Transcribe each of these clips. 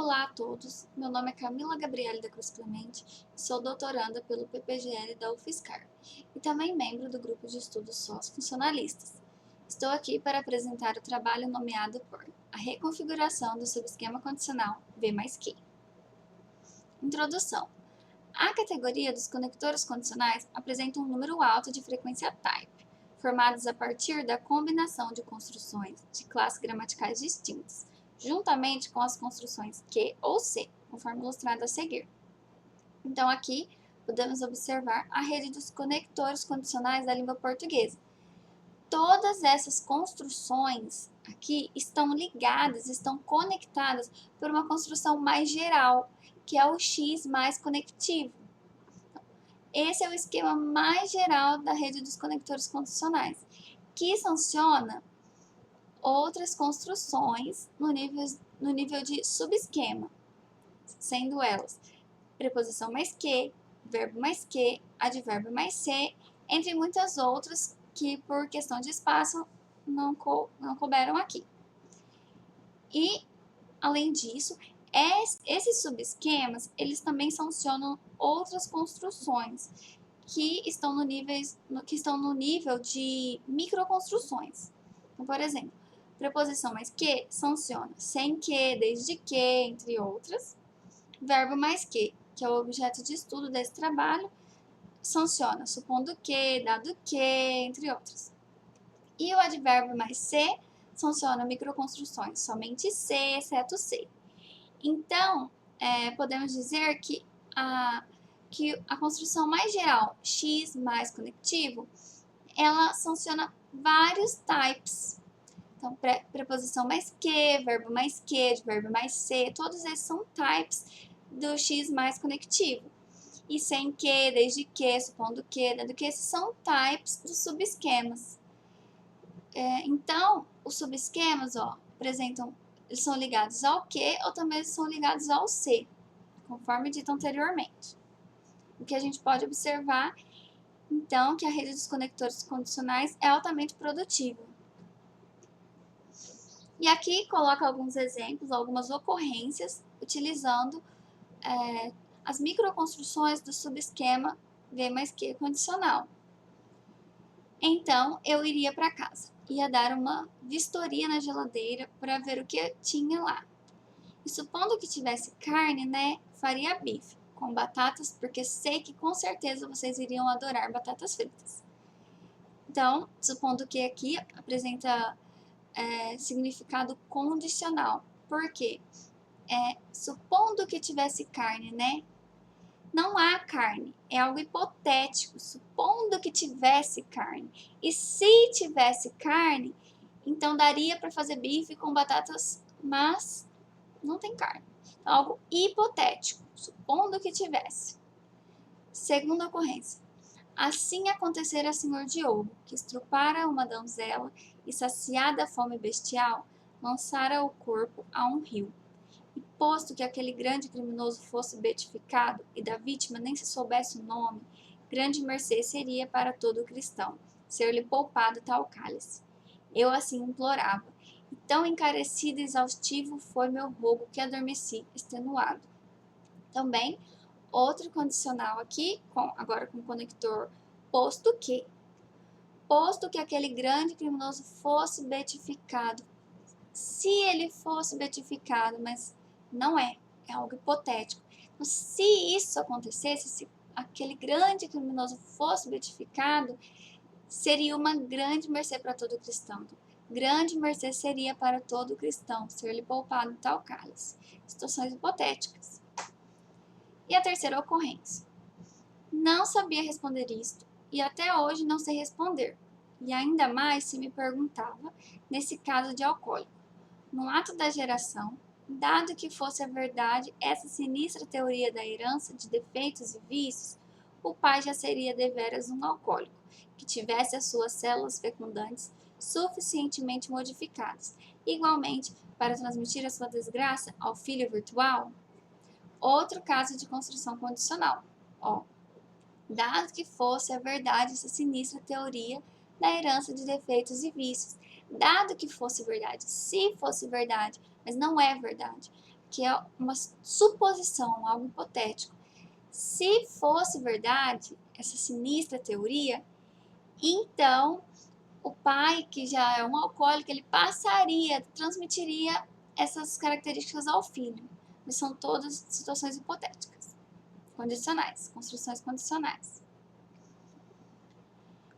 Olá a todos, meu nome é Camila Gabriele da Cruz Clemente e sou doutoranda pelo PPGL da UFSCar e também membro do grupo de estudos sociofuncionalistas. Estou aqui para apresentar o trabalho nomeado por A Reconfiguração do Subesquema Condicional V mais Q. Introdução. A categoria dos conectores condicionais apresenta um número alto de frequência type, formados a partir da combinação de construções de classes gramaticais distintas, juntamente com as construções Q ou C, conforme ilustrado a seguir. Então, aqui podemos observar a rede dos conectores condicionais da língua portuguesa. Todas essas construções aqui estão ligadas, estão conectadas por uma construção mais geral, que é o X mais conectivo. Esse é o esquema mais geral da rede dos conectores condicionais, que sanciona outras construções no nível de subesquema, sendo elas preposição mais que, verbo mais que, advérbio mais se, entre muitas outras que, por questão de espaço, não couberam aqui. E, além disso, esses subesquemas, eles também sancionam outras construções que estão no nível de microconstruções. Então, por exemplo, preposição mais que sanciona sem que, desde que, entre outras. Verbo mais que é o objeto de estudo desse trabalho, sanciona supondo que, dado que, entre outras. E o advérbio mais se sanciona microconstruções, somente se, exceto se. Então, podemos dizer que a construção mais geral, X mais conectivo, ela sanciona vários types. Então, preposição mais que, verbo mais que, advérbio mais se, todos esses são types do X mais conectivo. E sem que, desde que, supondo que, dado que, esses são types dos subesquemas. Então, os subesquemas, apresentam, eles são ligados ao que ou também eles são ligados ao se, conforme dito anteriormente. O que a gente pode observar, então, que a rede dos conectores condicionais é altamente produtiva. E aqui coloca alguns exemplos, algumas ocorrências, utilizando as microconstruções do subesquema V mais Q condicional. Então, eu iria para casa, ia dar uma vistoria na geladeira para ver o que tinha lá. E supondo que tivesse carne, né, faria bife com batatas, porque sei que com certeza vocês iriam adorar batatas fritas. Então, supondo que aqui apresenta significado condicional. Por quê? Supondo que tivesse carne, né? Não há carne, é algo hipotético, supondo que tivesse carne. E se tivesse carne, então daria para fazer bife com batatas, mas não tem carne. Então, algo hipotético, supondo que tivesse. Segunda ocorrência. Assim acontecera a senhor Diogo, que estrupara uma donzela e, saciada a fome bestial, lançara o corpo a um rio. E posto que aquele grande criminoso fosse beatificado e da vítima nem se soubesse o nome, grande mercê seria para todo cristão, ser-lhe poupado tal cálice. Eu assim implorava, e tão encarecido e exaustivo foi meu rogo que adormeci, extenuado. Também, outro condicional aqui, agora com o conector posto que aquele grande criminoso fosse beatificado. Se ele fosse beatificado, mas não é algo hipotético. Então, se isso acontecesse, se aquele grande criminoso fosse beatificado, seria uma grande mercê para todo cristão. Então, grande mercê seria para todo cristão, ser-lhe poupado tal cálice. Situações hipotéticas. E a terceira ocorrência. Não sabia responder isto, e até hoje não sei responder. E ainda mais se me perguntava, nesse caso de alcoólico. No ato da geração, dado que fosse a verdade essa sinistra teoria da herança de defeitos e vícios, o pai já seria deveras um alcoólico, que tivesse as suas células fecundantes suficientemente modificadas, igualmente para transmitir a sua desgraça ao filho virtual. Outro caso de construção condicional. Dado que fosse a verdade essa sinistra teoria da herança de defeitos e vícios, dado que fosse verdade, se fosse verdade, mas não é verdade, que é uma suposição, algo hipotético. Se fosse verdade essa sinistra teoria, então o pai, que já é um alcoólico, ele transmitiria essas características ao filho. Mas são todas situações hipotéticas, condicionais, construções condicionais.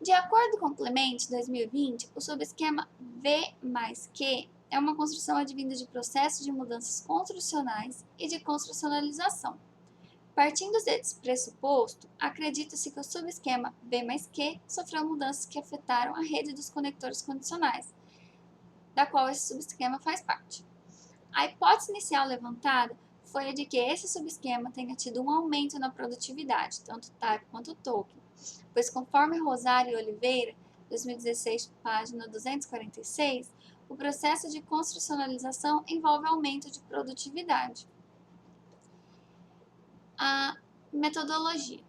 De acordo com Clemente, 2020, o subesquema V mais Q é uma construção advinda de processos de mudanças construcionais e de construcionalização. Partindo desse pressuposto, acredita-se que o subesquema V mais Q sofreu mudanças que afetaram a rede dos conectores condicionais, da qual esse subesquema faz parte. A hipótese inicial levantada foi a de que esse subesquema tenha tido um aumento na produtividade, tanto type quanto token, pois conforme Rosário e Oliveira, 2016, página 246, o processo de construcionalização envolve aumento de produtividade. A metodologia.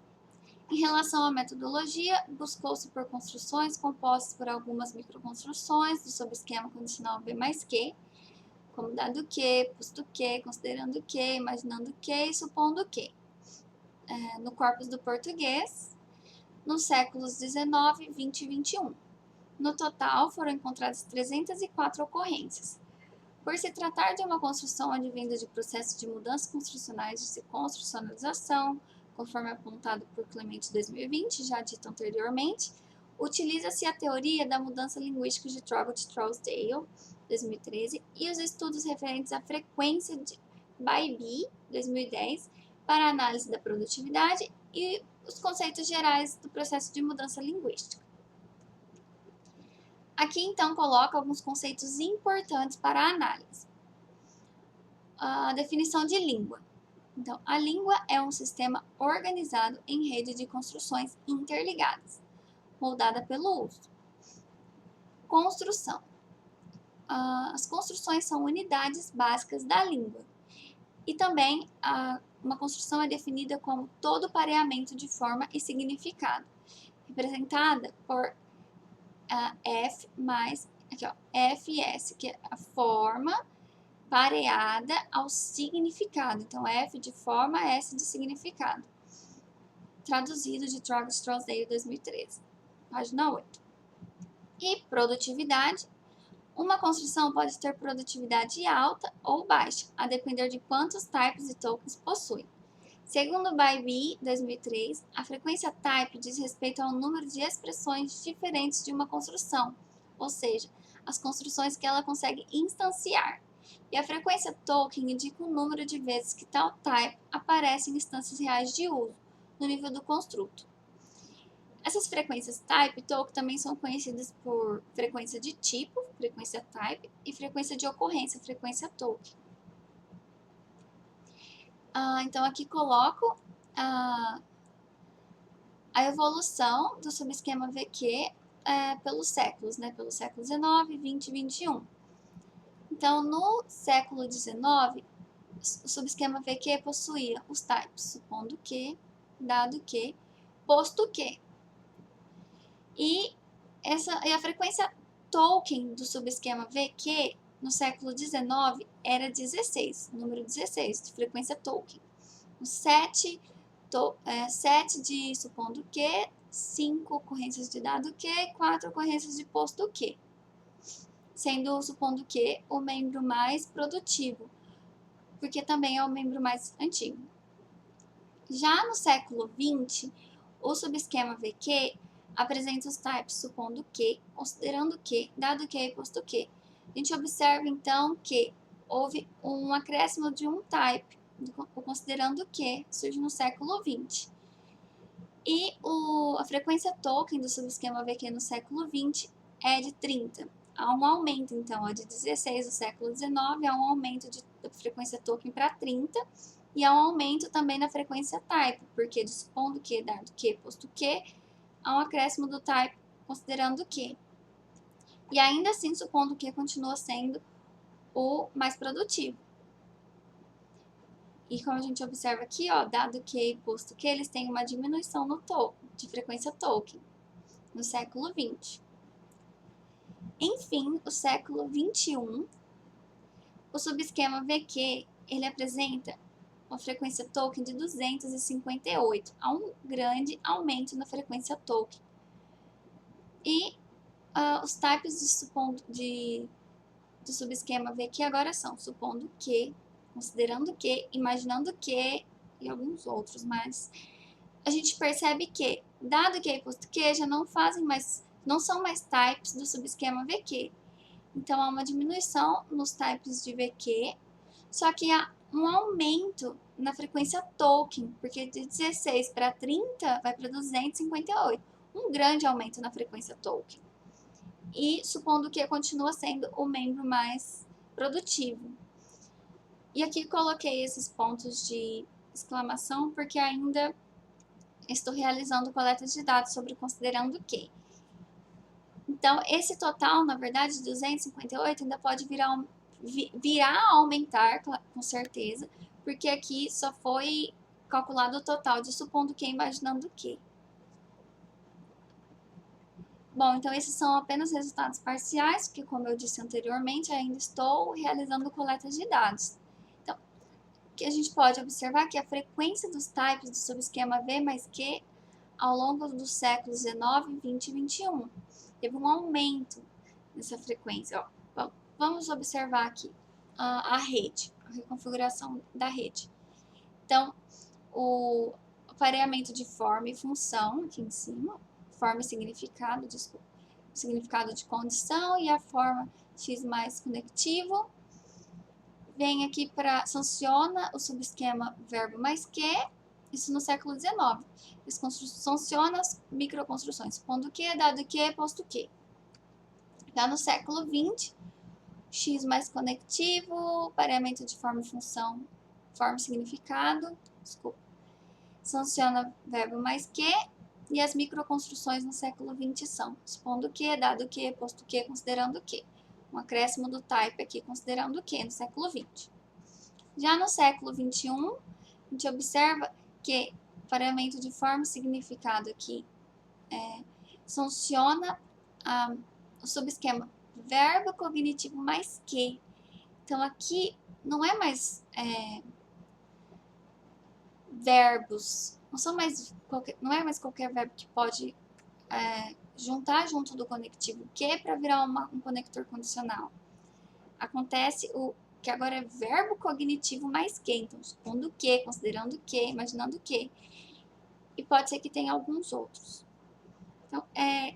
Em relação à metodologia, buscou-se por construções compostas por algumas microconstruções do subesquema condicional V mais Q, como dado que, posto que, considerando que, imaginando que e supondo que. No corpus do português, nos séculos 19, 20 e 21. No total, foram encontradas 304 ocorrências. Por se tratar de uma construção advinda de processos de mudanças construcionais de construcionalização, conforme apontado por Clemente 2020, já dito anteriormente, utiliza-se a teoria da mudança linguística de Trout-Trousdale, 2013, e os estudos referentes à frequência de Bybee, 2010, para análise da produtividade e os conceitos gerais do processo de mudança linguística. Aqui, então, coloco alguns conceitos importantes para a análise. A definição de língua. Então, a língua é um sistema organizado em rede de construções interligadas, moldada pelo uso. Construção. As construções são unidades básicas da língua. E também, uma construção é definida como todo pareamento de forma e significado, representada por F mais, aqui ó, FS, que é a forma pareada ao significado. Então, F de forma, S de significado. Traduzido de Trousdale 2013, página 8. E produtividade. Uma construção pode ter produtividade alta ou baixa, a depender de quantos types e tokens possui. Segundo Bybee, 2003, a frequência type diz respeito ao número de expressões diferentes de uma construção, ou seja, as construções que ela consegue instanciar. E a frequência token indica o número de vezes que tal type aparece em instâncias reais de uso, no nível do construto. Essas frequências type e token também são conhecidas por frequência de tipo, frequência type, e frequência de ocorrência, frequência token. Então, aqui coloco a evolução do subesquema VQ pelos séculos, né? Pelo século XIX, XX e XXI. Então, no século XIX, o subesquema VQ possuía os types supondo que, dado que, posto que. E a frequência token do subesquema VQ no século XIX era 16, número 16, de frequência token. 7 de supondo que, 5 ocorrências de dado que e 4 ocorrências de posto que, sendo o supondo que o membro mais produtivo, porque também é o membro mais antigo. Já no século XX, o subesquema VQ apresenta os types supondo que, considerando que, dado que e posto que. A gente observa então que houve um acréscimo de um type, o considerando que surge no século XX. E a frequência token do subesquema VQ no século XX é de 30. Há um aumento, então, de 16 do século XIX, há um aumento da frequência token para 30, e há um aumento também na frequência type, porque de supondo que, dado que, posto que, há um acréscimo do type considerando que. E ainda assim, supondo que continua sendo o mais produtivo. E como a gente observa aqui, ó, dado que e posto que, eles têm uma diminuição de frequência token no século XX. Enfim, o século XXI, o subesquema VQ ele apresenta uma frequência token de 258, há um grande aumento na frequência token. E os types do subesquema VQ agora são supondo que, considerando que, imaginando que e alguns outros, mas a gente percebe que, dado que e posto que, já não são mais types do subesquema VQ. Então, há uma diminuição nos types de VQ, só que há um aumento na frequência token, porque de 16 para 30 vai para 258. Um grande aumento na frequência token. E supondo que continua sendo o membro mais produtivo. E aqui coloquei esses pontos de exclamação porque ainda estou realizando coletas de dados sobre considerando que. Então, esse total, na verdade, de 258 ainda pode virar a aumentar, com certeza, porque aqui só foi calculado o total de supondo que, imaginando que. Bom, então esses são apenas resultados parciais, porque como eu disse anteriormente, ainda estou realizando coletas de dados. Então, o que a gente pode observar é que a frequência dos types do subesquema V mais Q ao longo dos séculos 19, 20 e 21. Teve um aumento nessa frequência. Ó, vamos observar aqui a rede, a reconfiguração da rede. Então, o pareamento de forma e função, aqui em cima, forma e significado, desculpa, significado de condição e a forma X mais conectivo. Vem aqui para sanciona o subesquema verbo mais que, isso no século XIX. Sanciona as microconstruções, supondo que, dado que, posto que. Já no século XX, X mais conectivo, pareamento de forma e função, forma e significado, desculpa. Sanciona verbo mais que, e as microconstruções no século XX são supondo que, dado que, posto que, considerando que. Um acréscimo do type aqui, considerando que, no século XX. Já no século XXI, a gente observa que o pareamento de forma e significado aqui sanciona o subesquema verbo cognitivo mais que. Então, aqui não é mais verbos, não é mais qualquer verbo que pode juntar junto do conectivo que para virar um conector condicional. Acontece o que agora é verbo cognitivo mais que, então supondo que, considerando que, imaginando que. E pode ser que tenha alguns outros. Então,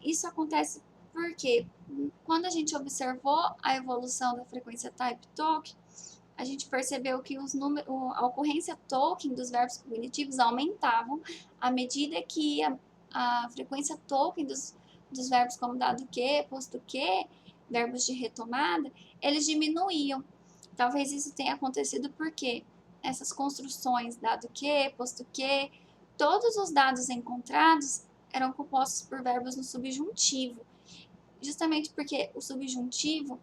isso acontece porque quando a gente observou a evolução da frequência type token, a gente percebeu que a ocorrência token dos verbos cognitivos aumentavam à medida que a frequência token dos verbos como dado que, posto que, verbos de retomada, eles diminuíam. Talvez isso tenha acontecido porque essas construções, dado que, posto que, todos os dados encontrados eram compostos por verbos no subjuntivo. Justamente porque o subjuntivo,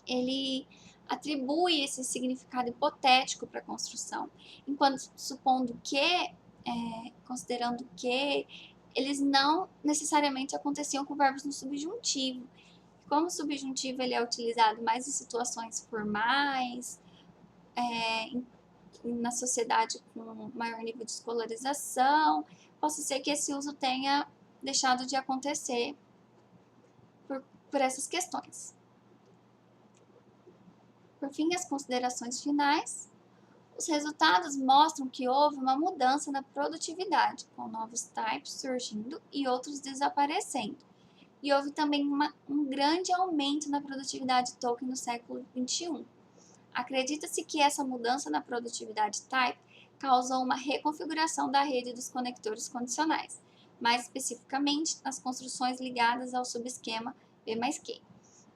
ele atribui esse significado hipotético para a construção. Enquanto supondo que, considerando que, eles não necessariamente aconteciam com verbos no subjuntivo. Como o subjuntivo ele é utilizado mais em situações formais, na sociedade com maior nível de escolarização, possa ser que esse uso tenha deixado de acontecer por essas questões. Por fim, as considerações finais. Os resultados mostram que houve uma mudança na produtividade, com novos types surgindo e outros desaparecendo. E houve também um grande aumento na produtividade token no século XXI. Acredita-se que essa mudança na produtividade type causou uma reconfiguração da rede dos conectores condicionais, mais especificamente nas construções ligadas ao subesquema V mais Q.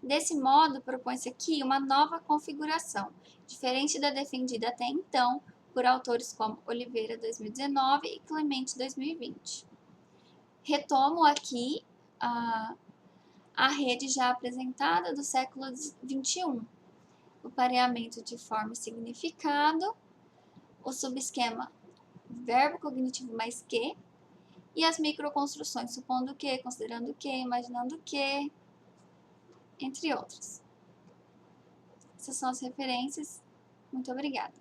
Desse modo, propõe-se aqui uma nova configuração, diferente da defendida até então por autores como Oliveira 2019 e Clemente 2020. Retomo aqui a rede já apresentada do século XXI. O pareamento de forma e significado, o subesquema verbo cognitivo mais que, e as microconstruções, supondo que, considerando que, imaginando que, entre outras. Essas são as referências. Muito obrigada.